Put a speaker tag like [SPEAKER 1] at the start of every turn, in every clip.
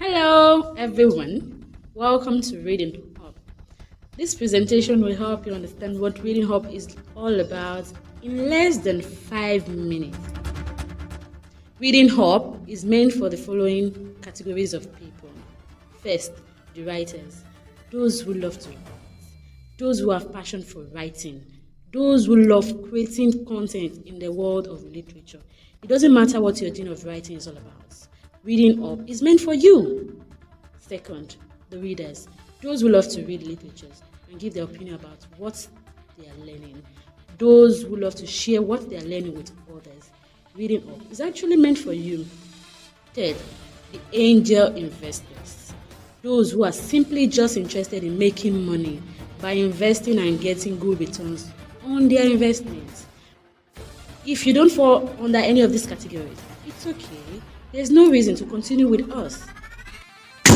[SPEAKER 1] Hello, everyone. Welcome to Reading Hub. This presentation will help you understand what Reading Hub is all about in less than 5 minutes. Reading Hub is meant for the following categories of people. First, the writers, those who love to write, those who have passion for writing, those who love creating content in the world of literature. It doesn't matter what your doing of writing is all about. Reading Up is meant for you. Second, the readers, those who love to read literatures and give their opinion about what they are learning. Those who love to share what they are learning with others. Reading Up is actually meant for you. Third, the angel investors, those who are simply just interested in making money by investing and getting good returns on their investments. If you don't fall under any of these categories, it's okay. There's no reason to continue with us.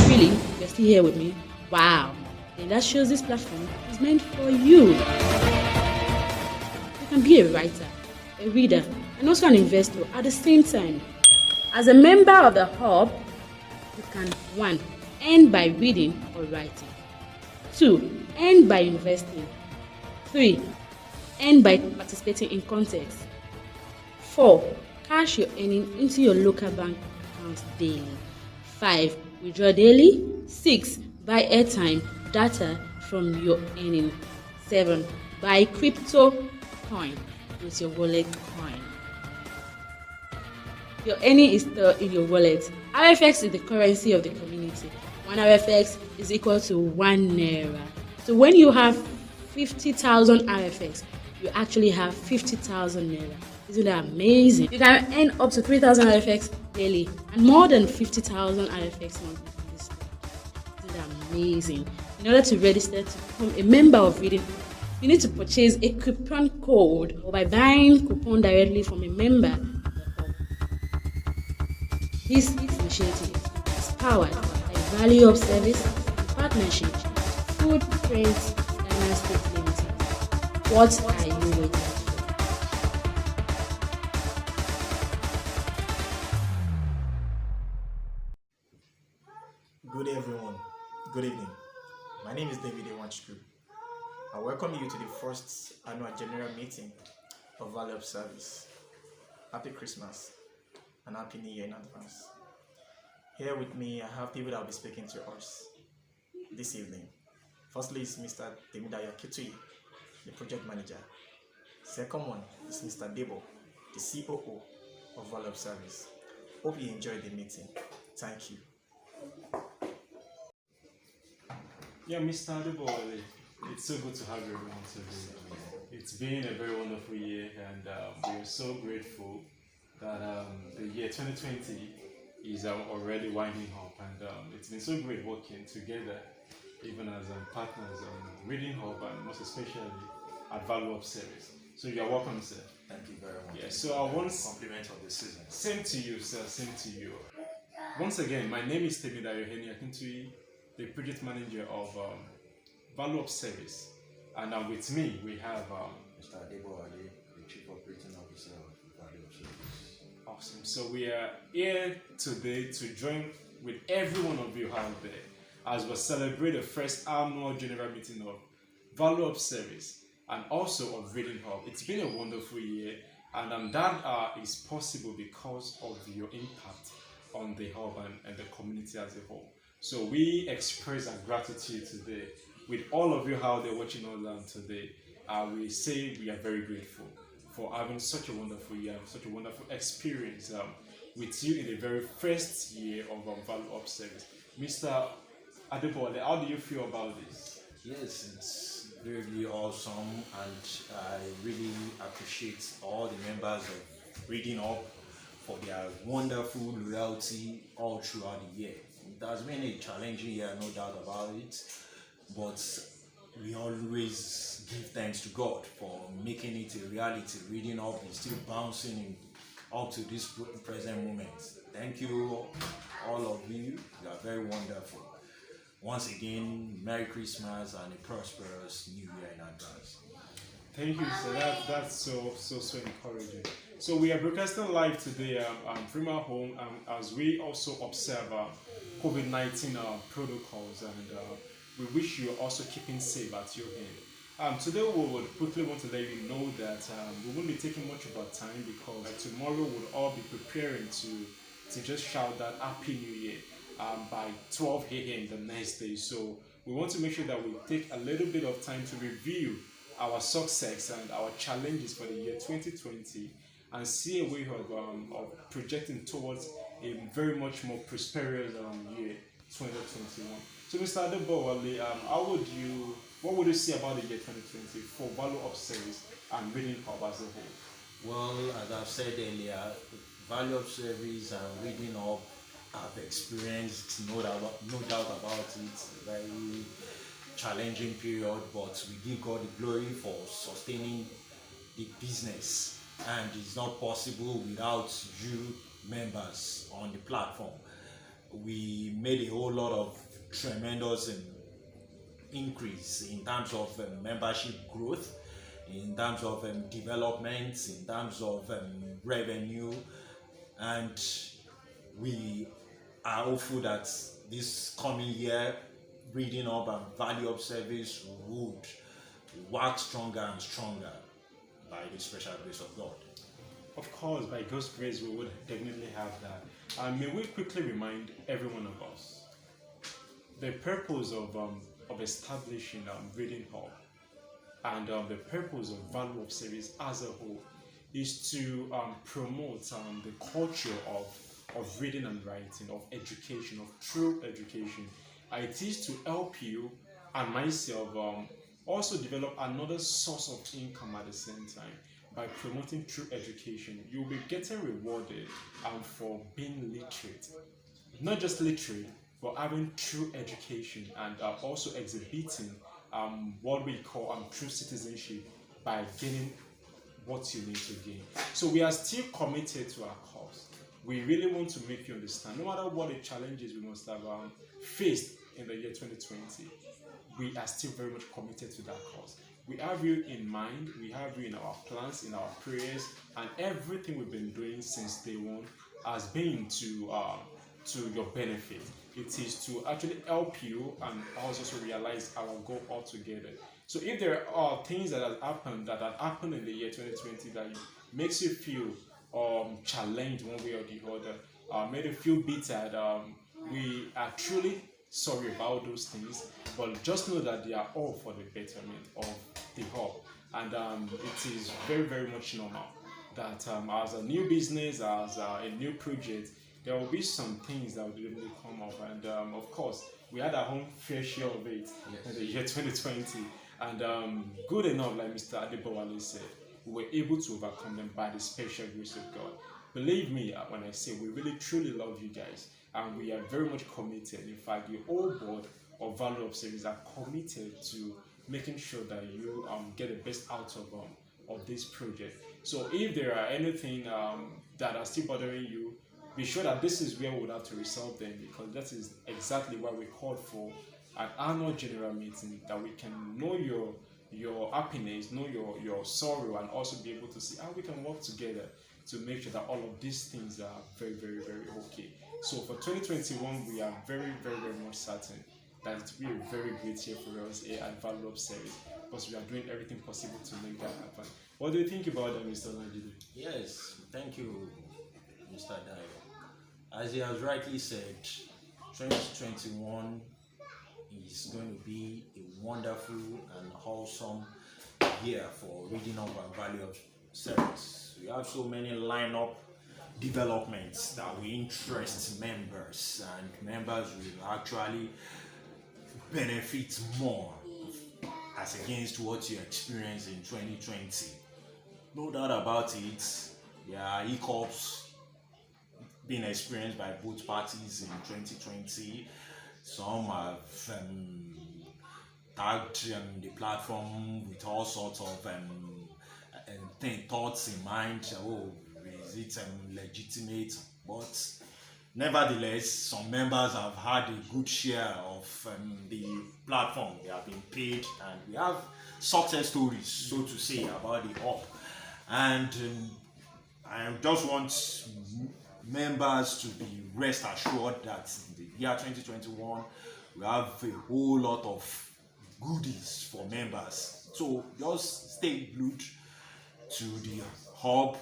[SPEAKER 1] Really, you're still here with me? Wow. Then that shows this platform is meant for you. You can be a writer, a reader, and also an investor at the same time. As a member of the Hub, you can 1. Earn by reading or writing. 2. Earn by investing. 3. Earn by participating in contests. 4. Cash your earning into your local bank account daily. 5. Withdraw daily. 6. Buy airtime, data from your earning. 7. Buy crypto coin with your wallet coin. Your earning is still in your wallet. RFX is the currency of the community. 1 RFX is equal to 1 naira. So when you have 50,000 RFX, you actually have 50,000 naira. Isn't that amazing? You can earn up to 3,000 RFX daily and more than 50,000 RFX monthly. Isn't that amazing? In order to register to become a member of Reading, you need to purchase a coupon code or by buying coupon directly from a member. This initiative is powered by Valueu service in partnership with Footprint Dynastic Limited. What are you waiting for?
[SPEAKER 2] Good day, everyone. Good evening. My name is David Ewanchukwu. I welcome you to the first annual general meeting of Valueu Service. Happy Christmas and Happy New Year in advance. Here with me, I have people that will be speaking to us this evening. Firstly is Mr. Temidayo Kitui, the project manager. Second one is Mr. Debo, the COO of Valueu Service. Hope you enjoyed the meeting. Thank you.
[SPEAKER 3] Yeah, Mr. Adebowale, it's so good to have you around today. It's been a very wonderful year, and we're so grateful that the year 2020 is already winding up, and it's been so great working together, even as partners on Reading Hub, and most especially at Valueu Service. So you're welcome, sir.
[SPEAKER 4] Thank you very much.
[SPEAKER 3] Yeah, so I want
[SPEAKER 4] compliment of the season.
[SPEAKER 3] Same to you, sir. Same to you. Once again, my name is Temidayo Akintui, the project manager of Valueu Service, and with me we have
[SPEAKER 4] Mr. Adebowale, the Chief Operating Officer of Valueu Service.
[SPEAKER 3] Awesome. So we are here today to join with every one of you out there as we celebrate the first annual general meeting of Valueu Service and also of Reading Hub. It's been a wonderful year, and that is possible because of your impact on the hub and the community as a whole. So we express our gratitude today with all of you out there watching online today. We say we are very grateful for having such a wonderful year, such a wonderful experience with you in the very first year of Valueu Service. Mr. Adebowale, how do you feel about this?
[SPEAKER 4] Yes, it's really awesome, and I really appreciate all the members of Reading Up for their wonderful loyalty all throughout the year. It has been a challenging year, no doubt about it, but we always give thanks to God for making it a reality. Reading Up is still bouncing up to this present moment. Thank you, all of you. You are very wonderful. Once again, Merry Christmas and a prosperous New Year in advance.
[SPEAKER 3] Thank you, sir. That's so encouraging. So we are broadcasting live today from our home as we also observe COVID-19 protocols, and we wish you also keeping safe at your end. Today we would quickly want to let you know that we won't be taking much of our time because tomorrow we'll all be preparing to just shout that Happy New Year by 12 a.m. the next day. So we want to make sure that we take a little bit of time to review our success and our challenges for the year 2020 and see a way of projecting towards a very much more prosperous year 2021. So Mr. Adebowale, what would you say about the year 2020 for Valueu Service and Reading Hub as a whole?
[SPEAKER 4] Well, as I've said earlier, Value Service and Reading Up have experienced no doubt about it, a very challenging period, but we give God the glory for sustaining the business, and it's not possible without you members on the platform. We made a whole lot of tremendous increase in terms of membership growth, in terms of development, in terms of revenue, and we are hopeful that this coming year Reading Up and Value Service would work stronger and stronger by the special grace of God.
[SPEAKER 3] Of course, by God's grace, we would definitely have that. May we quickly remind every one of us the purpose of establishing Reading Hub and the purpose of Value Service as a whole is to promote the culture of reading and writing, of education, of true education. It is to help you and myself also develop another source of income at the same time. By promoting true education, you'll be getting rewarded for being literate. Not just literate, but having true education and also exhibiting what we call true citizenship by gaining what you need to gain. So we are still committed to our cause. We really want to make you understand, no matter what the challenges we must have faced in the year 2020, we are still very much committed to that cause. We have you in mind, we have you in our plans, in our prayers, and everything we've been doing since day one has been to your benefit. It is to actually help you and also realize our goal altogether. So if there are things that have happened in the year 2020 that makes you feel challenged one way or the other, made you feel bitter, we are truly sorry about those things, but just know that they are all for the betterment of the hub, and it is very, very much normal that as a new business, as a new project, there will be some things that will really come up, and of course we had our own fair share of it in the year 2020, and good enough, like Mr. Adebowale said, we were able to overcome them by the special grace of God. Believe me when I say we really truly love you guys, and we are very much committed. In fact, the whole board of Value Service are committed to making sure that you get the best out of this project. So if there are anything that are still bothering you, be sure that this is where we would have to resolve them, because that is exactly why we called for an annual general meeting, that we can know your happiness, know your sorrow, and also be able to see how we can work together to make sure that all of these things are very, very, very okay. So for 2021, we are very, very, very much certain that it will be a very great year for us here at Value Service, because we are doing everything possible to make that happen. What do you think about that, Mr. Najide?
[SPEAKER 4] Yes, thank you, Mr. Dayo. As he has rightly said, 2021 is going to be a wonderful and wholesome year for Reading Up and Value Service. We have so many lineup developments that will interest members, and members will actually benefit more as against what you experienced in 2020. No doubt about it, there are hiccups being experienced by both parties in 2020. Some have tagged the platform with all sorts of thoughts in mind. Oh, is it legitimate? But nevertheless, some members have had a good share of the platform. They have been paid, and we have success stories, so to say, about the hub. And I just want members to be rest assured that in the year 2021 we have a whole lot of goodies for members. So just stay glued to the hub.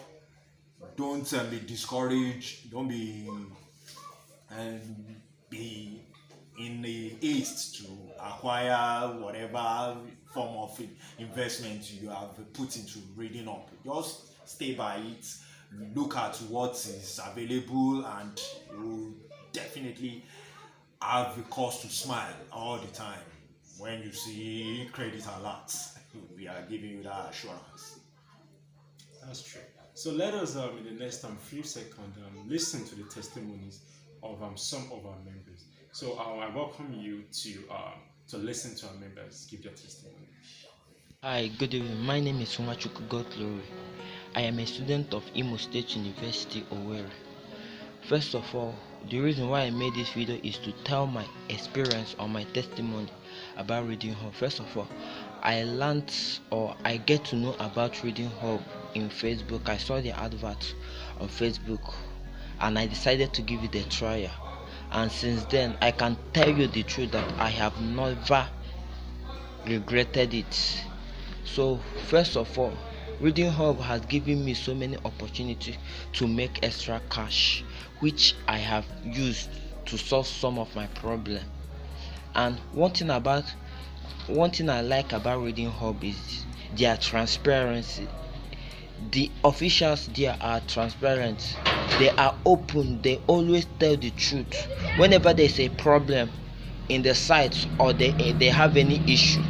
[SPEAKER 4] Don't be discouraged. Don't be in a haste to acquire whatever form of investment you have put into reading up. Just stay by it, look at what is available, and you definitely have a cause to smile all the time when you see credit alerts. We are giving you that assurance.
[SPEAKER 3] That's true. So let us, in the next few seconds, listen to the testimonies of some of our members. So I welcome you to listen to our members give their testimony.
[SPEAKER 5] Hi, good evening. My name is Nwachukwu Godglory. I am a student of Imo State University, Owerri. First of all, the reason why I made this video is to tell my experience or my testimony about Reading Hub. First of all, I get to know about Reading Hub in Facebook. I saw the advert on Facebook and I decided to give it a try. And since then, I can tell you the truth that I have never regretted it. So first of all, Reading Hub has given me so many opportunities to make extra cash, which I have used to solve some of my problems. And one thing I like about Reading Hub is their transparency. The officials there are transparent. They are open. They always tell the truth. Whenever there's a problem in the site or they have any issue,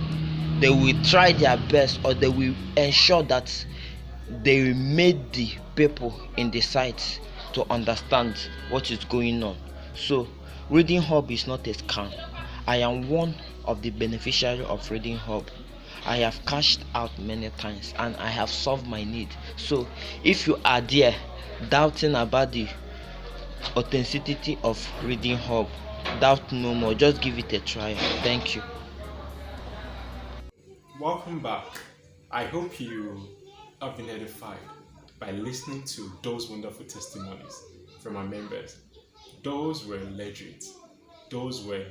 [SPEAKER 5] they will try their best, or they will ensure that they made the people in the site to understand what is going on. So Reading Hub is not a scam. I am one of the beneficiaries of Reading Hub. I have cashed out many times and I have solved my need. So if you are there doubting about the authenticity of Reading Hub, doubt no more. Just give it a try. Thank you.
[SPEAKER 3] Welcome back. I hope you have been edified by listening to those wonderful testimonies from our members. Those were legit. Those were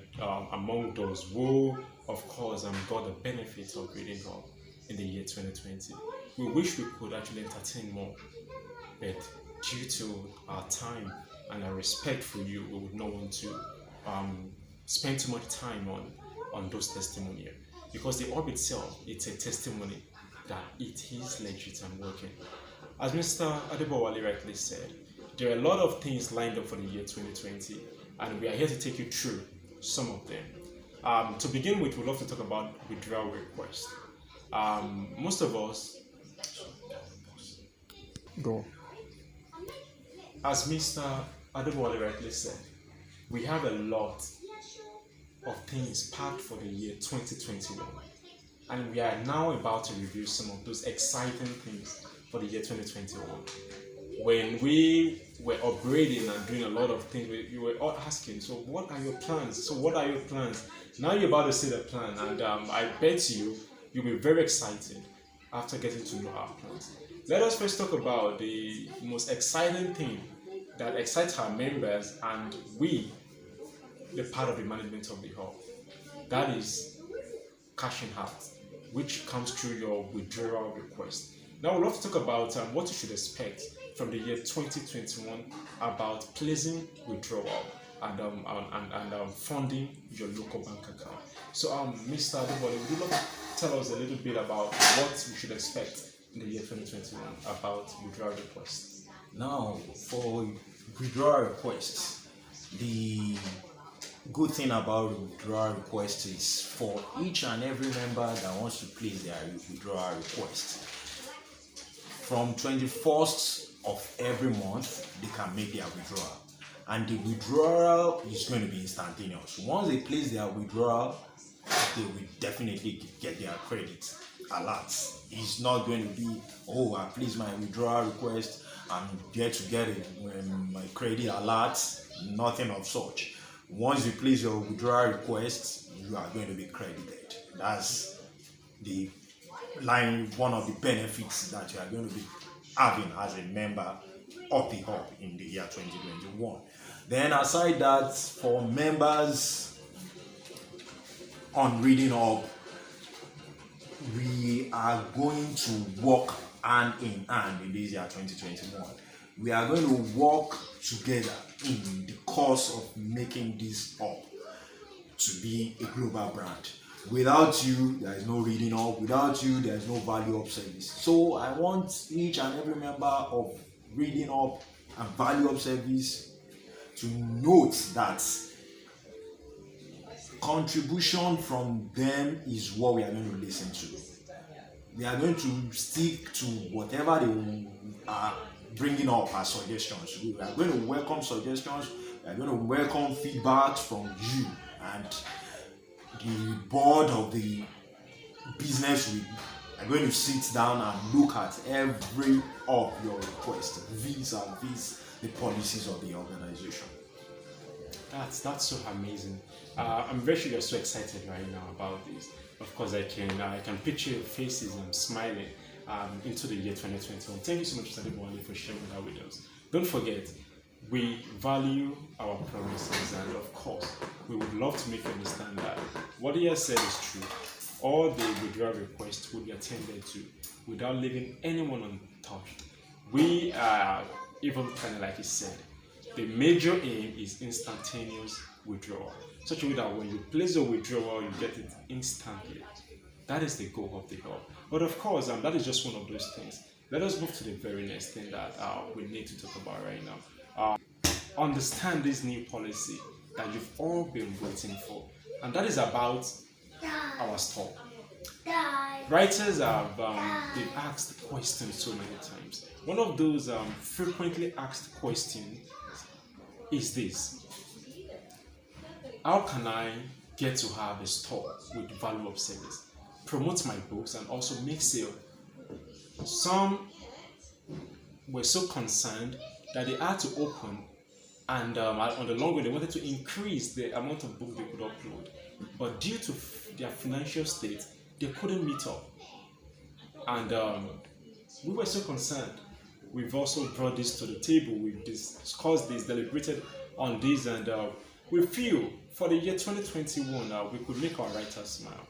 [SPEAKER 3] among those who, of course, got the benefits of Reading Hub in the year 2020. We wish we could actually entertain more, but due to our time and our respect for you, we would not want to spend too much time on those testimonials, because the hub itself, it's a testimony that it is legit and working. As Mr. Adebowale rightly said, there are a lot of things lined up for the year 2020, and we are here to take you through some of them. To begin with, we'd love to talk about withdrawal request. Most of us,
[SPEAKER 2] Go.
[SPEAKER 3] as Mr. Adebowale rightly said, we have a lot of things packed for the year 2021, and we are now about to review some of those exciting things for the year 2021. When we were upgrading and doing a lot of things, you were all asking, so what are your plans? So what are your plans? Now you're about to see the plan, and I bet you'll be very excited after getting to know our plans. Let us first talk about the most exciting thing that excites our members and we, the part of the management of the hub. That is cashing out, which comes through your withdrawal request. Now we'd love to talk about what you should expect from the year 2021 about placing withdrawal and funding your local bank account. So Mr. Adebowale, would you love to tell us a little bit about what we should expect in the year 2021 about withdrawal requests?
[SPEAKER 4] Now, for withdrawal requests, the good thing about withdrawal request is for each and every member that wants to place their withdrawal request, from 21st of every month they can make their withdrawal, and the withdrawal is going to be instantaneous. Once they place their withdrawal, they will definitely get their credit alerts. It's not going to be, oh, I placed my withdrawal request, I'm yet to get it when my credit alerts. Nothing of such. Once you place your withdrawal request, you are going to be credited. That's one of the benefits that you are going to be having as a member of the hub in the year 2021. Then aside that, for members on Reading Hub, we are going to work hand in hand in this year 2021. We are going to work together in the course of making this hub to be a global brand. Without you, there is no Reading Hub. Without you, there is no Valueu service. So I want each and every member of Reading Hub and Valueu service to note that contribution from them is what we are going to listen to. We are going to stick to whatever they are bringing up as suggestions. We are going to welcome suggestions. We are going to welcome feedback from you, and the board of the business we are going to sit down and look at every of your requests vis-a-vis the policies of the organization.
[SPEAKER 3] That's so amazing. I'm very sure you're so excited right now about this. Of course, I can picture your faces smiling into the year 2021. Thank you so much, Mr. Debwale, for sharing that with us. Don't forget, we value our promises, and of course, we would love to make you understand that what he has said is true. All the withdrawal requests will be attended to without leaving anyone untouched. We are even kind of like he said, the major aim is instantaneous withdrawal, such a way that when you place a withdrawal, you get it instantly. That is the goal of the hub. But of course, that is just one of those things. Let us move to the very next thing that we need to talk about right now. Understand this new policy that you've all been waiting for, and that is about our store. Writers have been asked questions so many times. One of those frequently asked questions is this: how can I get to have a store with Valueu service, promote my books, and also make sale? Some were so concerned that they had to open, and on the long run they wanted to increase the amount of book they could upload, but due to their financial state they couldn't meet up, and we were so concerned. We've also brought this to the table, we've discussed this, deliberated on this, and we feel for the year 2021 we could make our writers smile.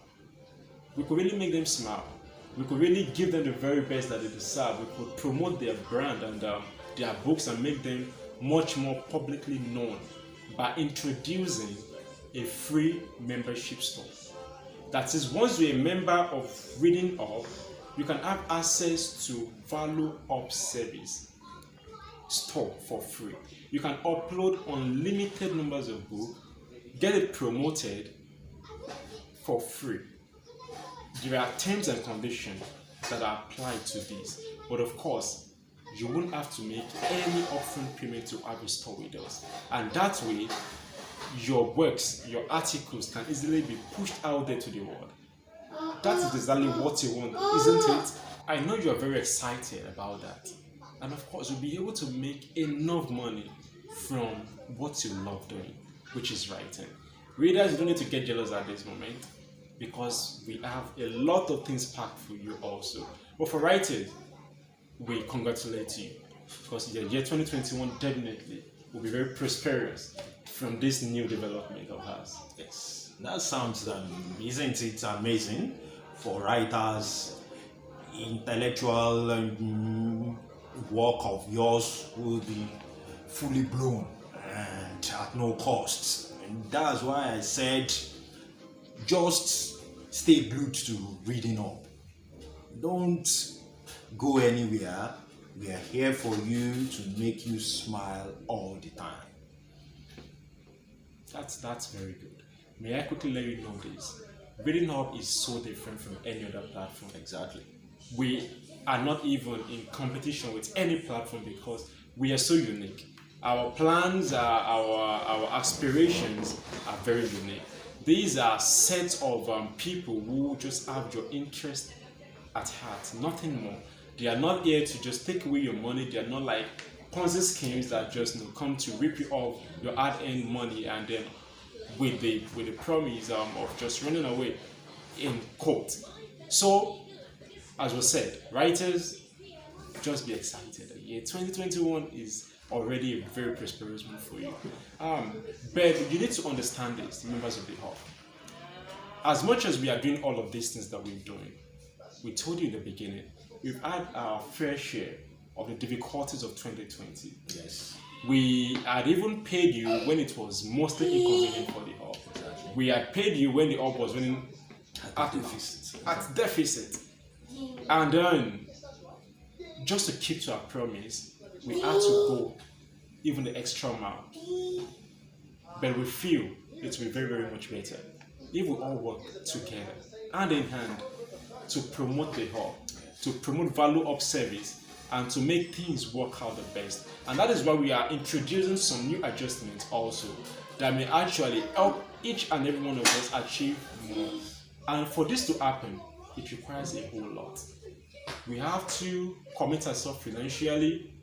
[SPEAKER 3] We could really make them smile. We could really give them the very best that they deserve. We could promote their brand and their books and make them much more publicly known by introducing a free membership store. That is, once you're a member of Reading Hub, you can have access to Valueu service store for free. You can upload unlimited numbers of books, get it promoted for free. There are terms and conditions that are applied to this, but of course, you won't have to make any upfront payment to have a store with us, and that way, your works, your articles can easily be pushed out there to the world. That is exactly what you want, isn't it? I know you are very excited about that, and of course, you'll be able to make enough money from what you love doing, which is writing. Readers, you don't need to get jealous at this moment, because we have a lot of things packed for you also. But for writers, we congratulate you, because the year 2021 definitely will be very prosperous from this new development of ours.
[SPEAKER 4] Yes, that sounds isn't it amazing for writers? Intellectual work of yours will be fully blown and at no cost. And that's why I said, just stay glued to Reading Hub. Don't go anywhere. We are here for you to make you smile all the time.
[SPEAKER 3] That's very good. May I quickly let you know this? Reading Hub is so different from any other platform.
[SPEAKER 4] Exactly.
[SPEAKER 3] We are not even in competition with any platform because we are so unique. Our plans, our aspirations are very unique. These are sets of people who just have your interest at heart, nothing more. They are not here to just take away your money. They are not like Ponzi schemes that just come to rip you off your hard-earned money and then with the promise of just running away in court. So, as was said, writers, just be excited. Yeah, 2021 is already a very prosperous one for you. But you need to understand this, members of the hub. As much as we are doing all of these things that we're doing, we told you in the beginning, we've had our fair share of the difficulties of 2020.
[SPEAKER 4] Yes.
[SPEAKER 3] We had even paid you when it was mostly inconvenient for the hub.
[SPEAKER 4] Exactly.
[SPEAKER 3] We had paid you when the hub was running at
[SPEAKER 4] deficit.
[SPEAKER 3] At deficit. And then, just to keep to our promise, we had to go even the extra mile. But we feel it will be very, very much better if we all work together, hand in hand, to promote the hub, to promote value up service, and to make things work out the best. And that is why we are introducing some new adjustments also that may actually help each and every one of us achieve more. And for this to happen, it requires a whole lot. We have to commit ourselves financially,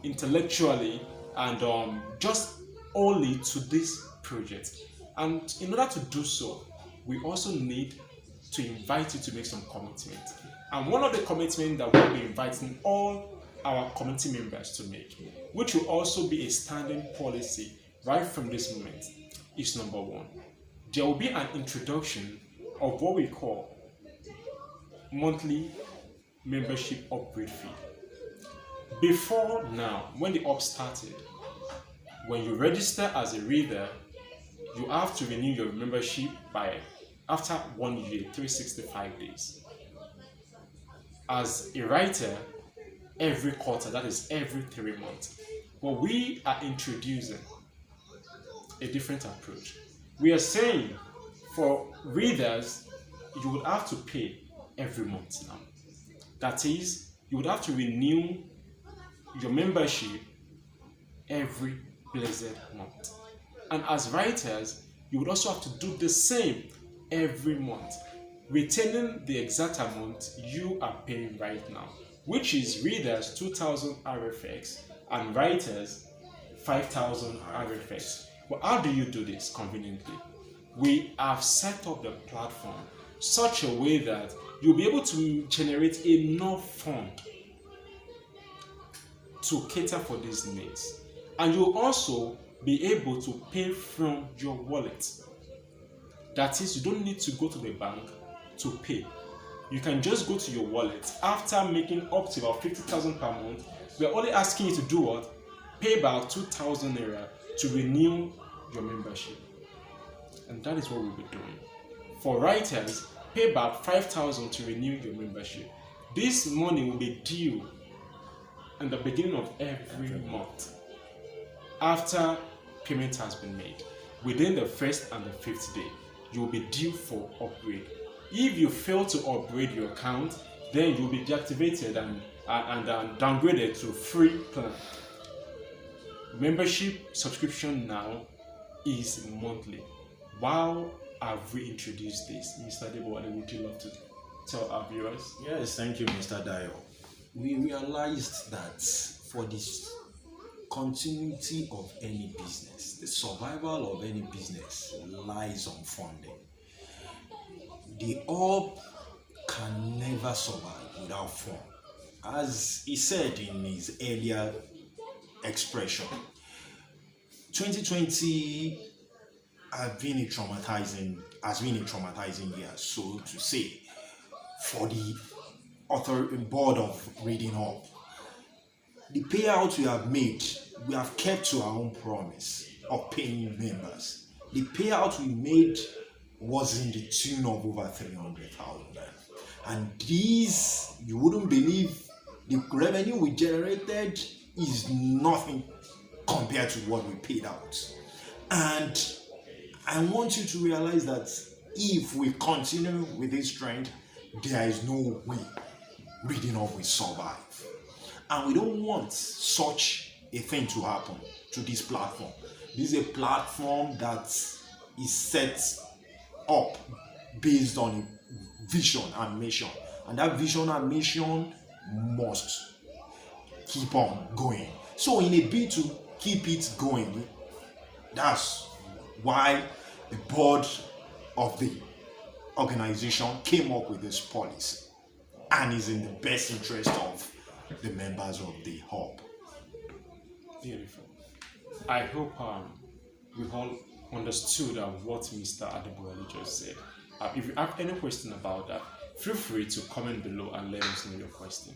[SPEAKER 3] intellectually, and just only to this project. And in order to do so, we also need to invite you to make some commitment. And one of the commitments that we'll be inviting all our community members to make, which will also be a standing policy right from this moment, is number one. There will be an introduction of what we call monthly membership upgrade fee. Before now, when the up started, when you register as a reader, you have to renew your membership by after 1 year, 365 days. As a writer, every quarter, that is every 3 months. But we are introducing a different approach. We are saying for readers, you would have to pay every month now. That is, you would have to renew your membership every blessed month. And as writers, you would also have to do the same every month, retaining the exact amount you are paying right now, which is readers 2,000 RFX and writers 5,000 RFX. But how do you do this conveniently? We have set up the platform such a way that you'll be able to generate enough fund to cater for these needs. And you'll also be able to pay from your wallet. That is, you don't need to go to the bank to pay. You can just go to your wallet. After making up to about 50,000 per month, we're only asking you to do what? Pay about 2,000 naira to renew your membership. And that is what we'll be doing. For writers, pay about 5,000 to renew your membership. This money will be due in the beginning of every month after payment has been made. Within the first and the fifth day, you will be due for upgrade. If you fail to upgrade your account, then you will be deactivated and downgraded to free plan. Membership subscription now is monthly. Wow, have we introduced this? Mr. Debowale, would you love to tell our viewers?
[SPEAKER 4] Yes, thank you, Mr. Dio. We realized that for this continuity of any business, the survival of any business lies on funding. The hub can never survive without fund. As he said in his earlier expression, 2020 has been a traumatizing year, so to say, for the board of Reading Hub. The payout we have made, we have kept to our own promise of paying members. The payout we made was in the tune of over 300,000. And these, you wouldn't believe, the revenue we generated is nothing compared to what we paid out. And I want you to realize that if we continue with this trend, there is no way Reading Hub will survive. And we don't want such a thing to happen to this platform. This is a platform that is set up based on a vision and mission. And that vision and mission must keep on going. So in a bid to keep it going, that's why the board of the organization came up with this policy and is in the best interest of the members of the hub.
[SPEAKER 3] Beautiful. I hope we all understood what Mr. Adeboye just said. If you have any question about that, feel free to comment below and let us know your question.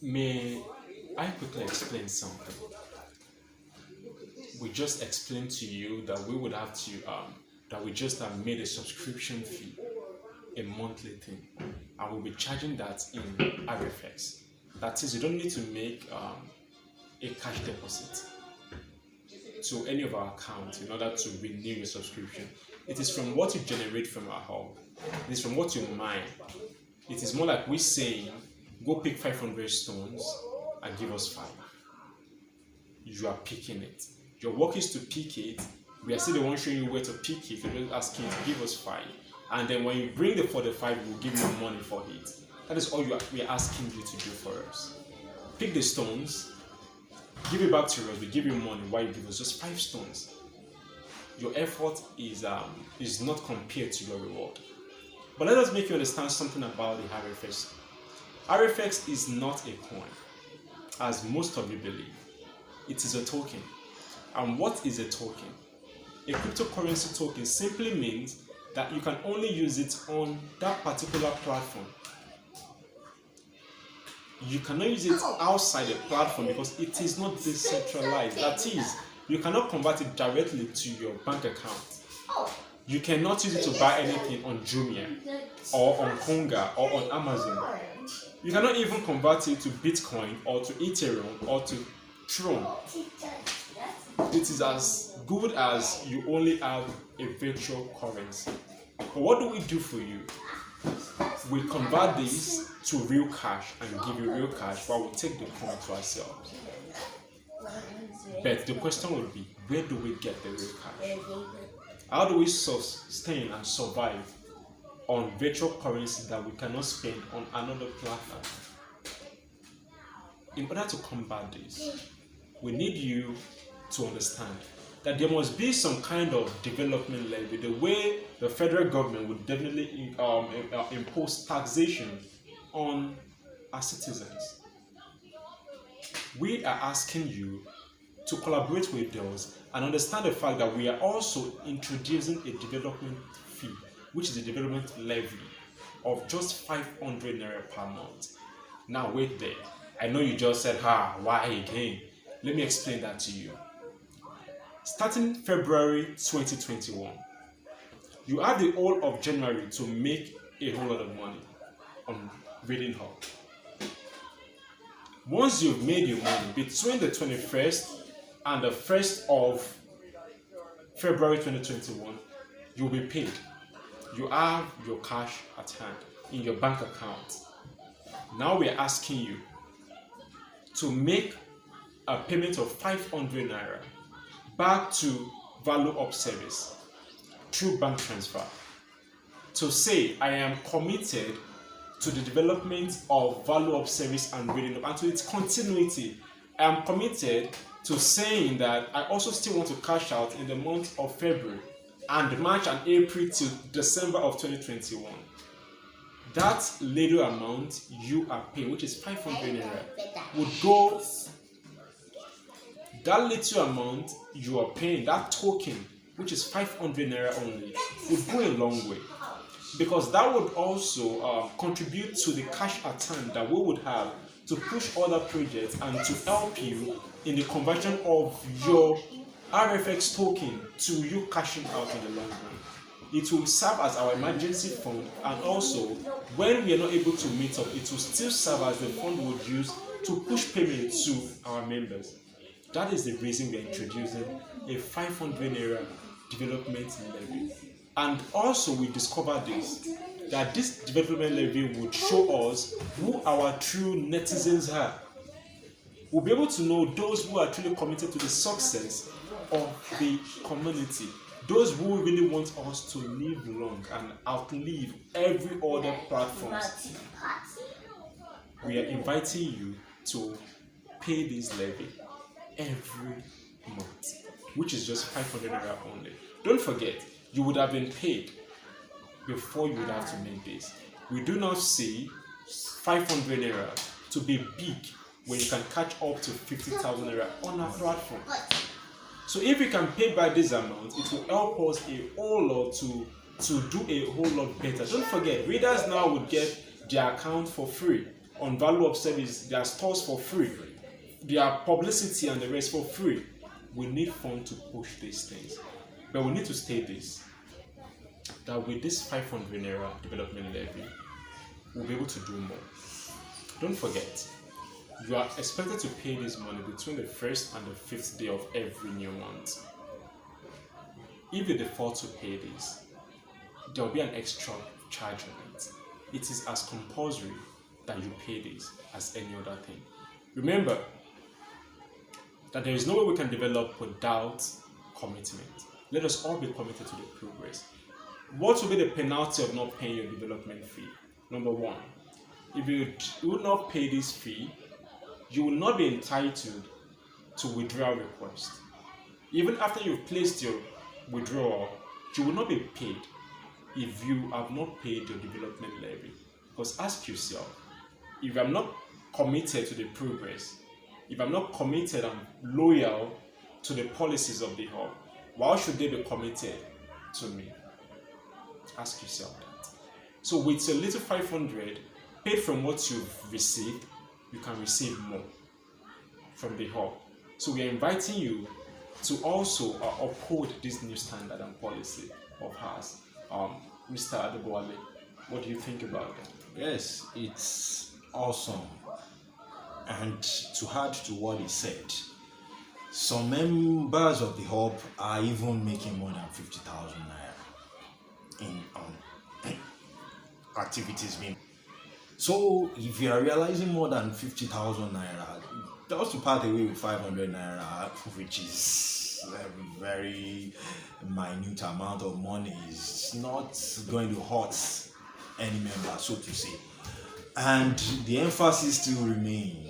[SPEAKER 3] May I quickly explain something? We just explained to you that we would have to, that we just have made a subscription fee, a monthly thing, and we'll be charging that in RFX. That is, you don't need to make a cash deposit to any of our accounts in order to renew your subscription. It is from what you generate from our hub. It is from what you mine. It is more like we saying, go pick 500 stones and give us 5. You are picking it. Your work is to pick it. We are still the one showing you where to pick it. We're just asking you to give us 5. And then when you bring the 45, we'll give you money for it. That is all we are asking you to do for us. Pick the stones, give it back to us, we give you money while you give us just 5 stones. Your effort is not compared to your reward. But let us make you understand something about the RFX. RFX is not a coin, as most of you believe. It is a token. And what is a token? A cryptocurrency token simply means that you can only use it on that particular platform. You cannot use it outside the platform because it is not decentralized. That is, you cannot convert it directly to your bank account. You cannot use it to buy anything on Jumia or on Konga or on Amazon. You cannot even convert it to Bitcoin or to Ethereum or to Tron. It is as good as you only have a virtual currency. But what do we do for you? We convert this to real cash and give you real cash while we take the coin to ourselves. But the question will be, where do we get the real cash? How do we sustain and survive on virtual currency that we cannot spend on another platform? In order to combat this, we need you to understand that there must be some kind of development levy, the way the federal government would definitely impose taxation on our citizens. We are asking you to collaborate with us and understand the fact that we are also introducing a development fee, which is a development levy of just 500 naira per month. Now wait there. I know you just said, why again? Let me explain that to you. Starting February 2021, you have the whole of January to make a whole lot of money on Reading Hub. Once you've made your money between the 21st and the 1st of February 2021, you'll be paid. You have your cash at hand in your bank account. Now we're asking you to make a payment of 500 naira back to Valueu service through bank transfer to say, I am committed to the development of Valueu service and Reading Up and to its continuity. I am committed to saying that I also still want to cash out in the month of February and March and April till December of 2021. That little amount you are paying, which is 500 naira, would go. That little amount you are paying, that token, which is 500 naira only, would go a long way. Because that would also contribute to the cash at hand that we would have to push other projects and to help you in the conversion of your RFX token to you cashing out in the long run. It will serve as our emergency fund, and also when we are not able to meet up, it will still serve as the fund we would use to push payment to our members. That is the reason we are introducing a 500 naira development levy. And also we discovered this, that this development levy would show us who our true netizens are. We'll be able to know those who are truly committed to the success of the community, those who really want us to live long and outlive every other platform. We are inviting you to pay this levy every month, which is just 500 naira only. Don't forget, you would have been paid before you would have to make this. We do not see 500 naira to be big when you can catch up to 50,000 naira on our platform. So if we can pay back this amount, it will help us a whole lot to do a whole lot better. Don't forget, readers now would get their account for free on Valueu service, their stores for free, their publicity and the rest for free. We need fund to push these things, but we need to state this, that with this 500 naira development levy, we'll be able to do more. Don't forget, you are expected to pay this money between the 1st and the 5th day of every new month. If you default to pay this, there will be an extra charge on it. It is as compulsory that you pay this as any other thing. Remember that there is no way we can develop without commitment. Let us all be committed to the progress. What will be the penalty of not paying your development fee? Number one, if you do not pay this fee, you will not be entitled to withdrawal request. Even after you've placed your withdrawal, you will not be paid if you have not paid your development levy. Because ask yourself, if I'm not committed to the progress, if I'm not committed and loyal to the policies of the hub, why should they be committed to me? Ask yourself that. So with a little 500 paid from what you've received, you can receive more from the hub. So we are inviting you to also uphold this new standard and policy of ours. Mr. Adeboale, what do you think about that?
[SPEAKER 4] Yes, it's awesome. And to add to what he said, some members of the hub are even making more than 50,000 naira in activities being. So if you are realizing more than 50,000 naira, just to part away with 500 naira, which is a very minute amount of money, is not going to hurt any member, so to say. And the emphasis still remains.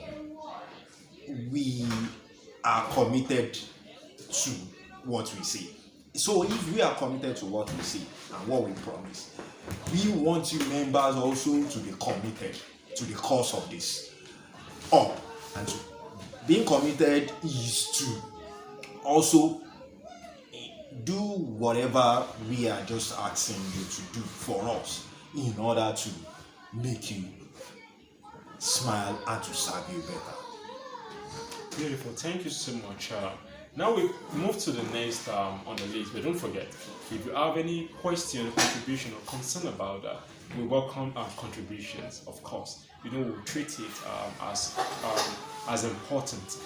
[SPEAKER 4] We are committed to what we say. So if we are committed to what we say and what we promise, we want you members also to be committed to the cause of this. And being committed is to also do whatever we are just asking you to do for us in order to make you smile and to serve you better.
[SPEAKER 3] Beautiful, thank you so much. Now we move to the next on the list, but don't forget, if you have any question, contribution, or concern about that, we welcome contributions, of course. We treat it as important.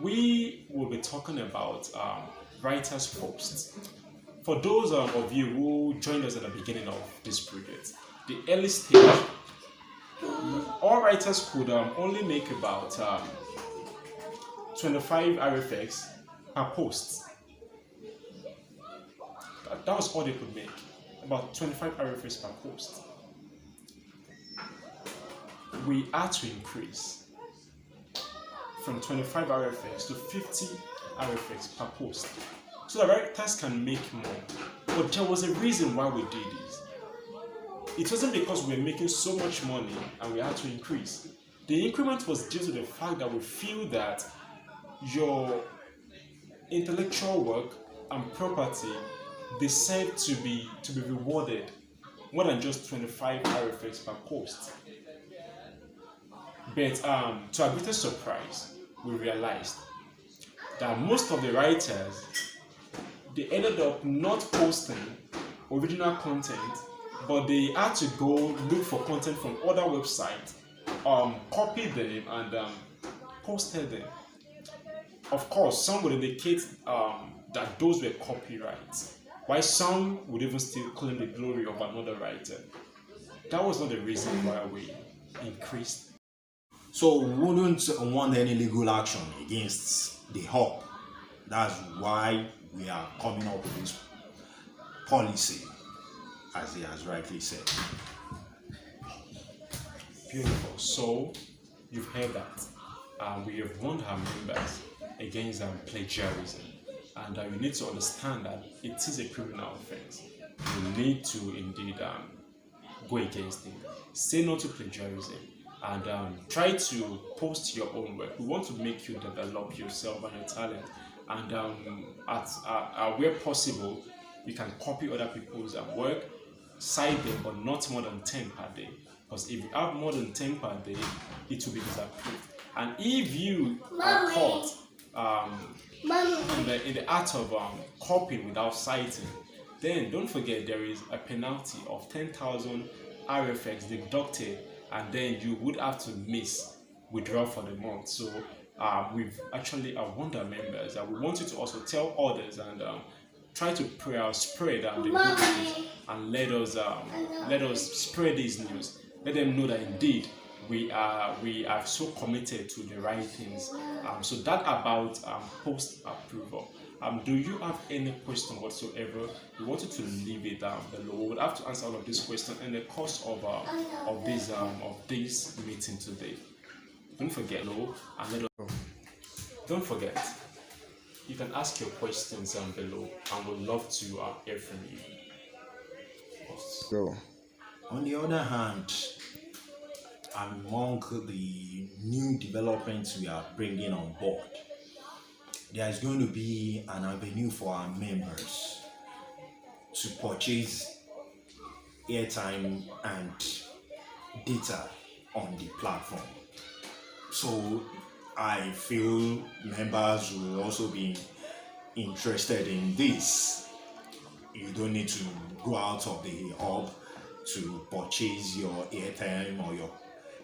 [SPEAKER 3] We will be talking about writers' posts. For those of you who joined us at the beginning of this project, the early stage, all writers could only make about 25 RFX per post. That was all they could make, about 25 RFX per post. We had to increase from 25 RFX to 50 RFX per post so that writers can make more. But there was a reason why we did this. It wasn't because we were making so much money and we had to increase. The increment was due to the fact that we feel that your intellectual work and property deserve to be rewarded more than just 25 RFX per post. But to our greatest surprise, we realized that most of the writers, they ended up not posting original content, but they had to go look for content from other websites, copy them and posted them. Of course, some would indicate that those were copyrights, while some would even still claim the glory of another writer. That was not the reason why we increased.
[SPEAKER 4] So we wouldn't want any legal action against the hub. That's why we are coming up with this policy, as he has rightly said.
[SPEAKER 3] Beautiful. So you've heard that. We have warned our members against plagiarism, and you need to understand that it is a criminal offense. You need to indeed go against it. Say no to plagiarism, and try to post your own work. We want to make you develop yourself and your talent, and where possible, you can copy other people's work, cite them, but not more than 10 per day. Because if you have more than 10 per day, it will be disapproved. And if you are caught in the act of copying without citing, then don't forget there is a penalty of 10,000 RFX deducted, and then you would have to withdraw for the month. So we've actually warned our members that we want you to also tell others and try to spread the good news, and let us spread this news. Let them know that indeed we are so committed to the right things. So that about post approval. Do you have any question whatsoever? We wanted to leave it below. We would have to answer all of these questions in the course of this meeting today. Don't forget, don't forget. You can ask your questions below, and we'd love to hear from you.
[SPEAKER 4] So, on the other hand, among the new developments we are bringing on board, there is going to be an avenue for our members to purchase airtime and data on the platform. So I feel members will also be interested in this. You don't need to go out of the hub to purchase your airtime or your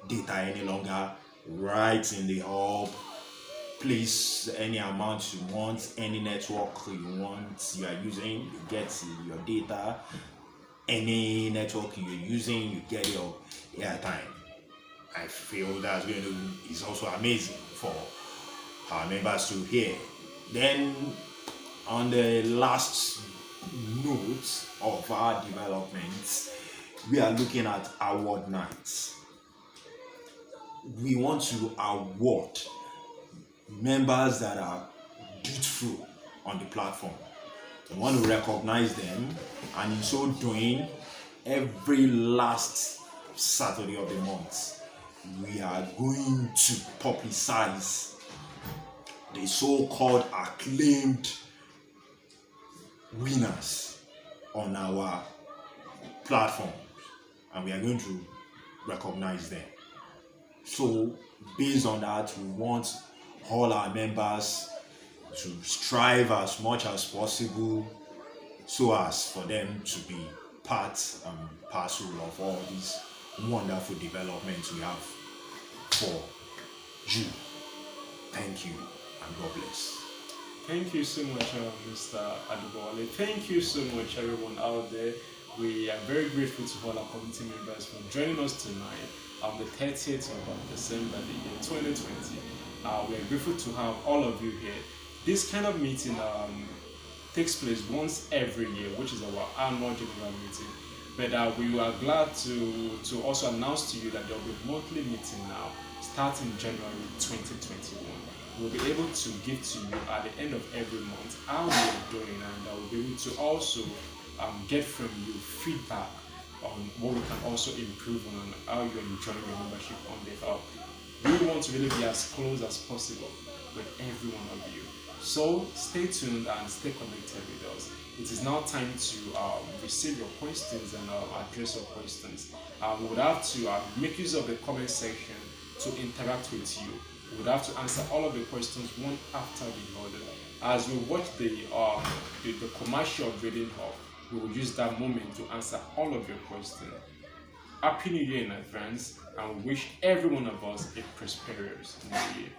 [SPEAKER 4] data any longer. Right in the hub, place any amount you want, any network you want, you are using, you get your data. Any network you're using, you get your airtime. I feel that's is also amazing for our members to hear. Then, on the last note of our developments, we are looking at award nights. We want to award members that are dutiful on the platform. We want to recognize them, and in so doing, every last Saturday of the month, we are going to publicize the so-called acclaimed winners on our platform, and we are going to recognize them. So based on that, we want all our members to strive as much as possible so as for them to be part and parcel of all these wonderful developments we have for you. Thank you and God bless.
[SPEAKER 3] Thank you so much, Mr. Adubowale. Thank you so much, everyone out there. We are very grateful to all our community members for joining us tonight on the 30th of December, the year 2020. We are grateful to have all of you here. This kind of meeting takes place once every year, which is our annual general meeting. But we are glad to also announce to you that there will be a monthly meeting now, starting January 2021. We'll be able to give to you at the end of every month how we are doing, and we'll be able to also get from you feedback on what we can also improve on and how you're enjoying your membership on the hub. We want to really be as close as possible with every one of you. So stay tuned and stay connected with us. It is now time to receive your questions and address your questions. We would have to make use of the comment section to interact with you. We would have to answer all of the questions one after the other. As we watch the commercial of Reading Hub, we will use that moment to answer all of your questions. Happy New Year in advance, and we wish every one of us a prosperous New Year.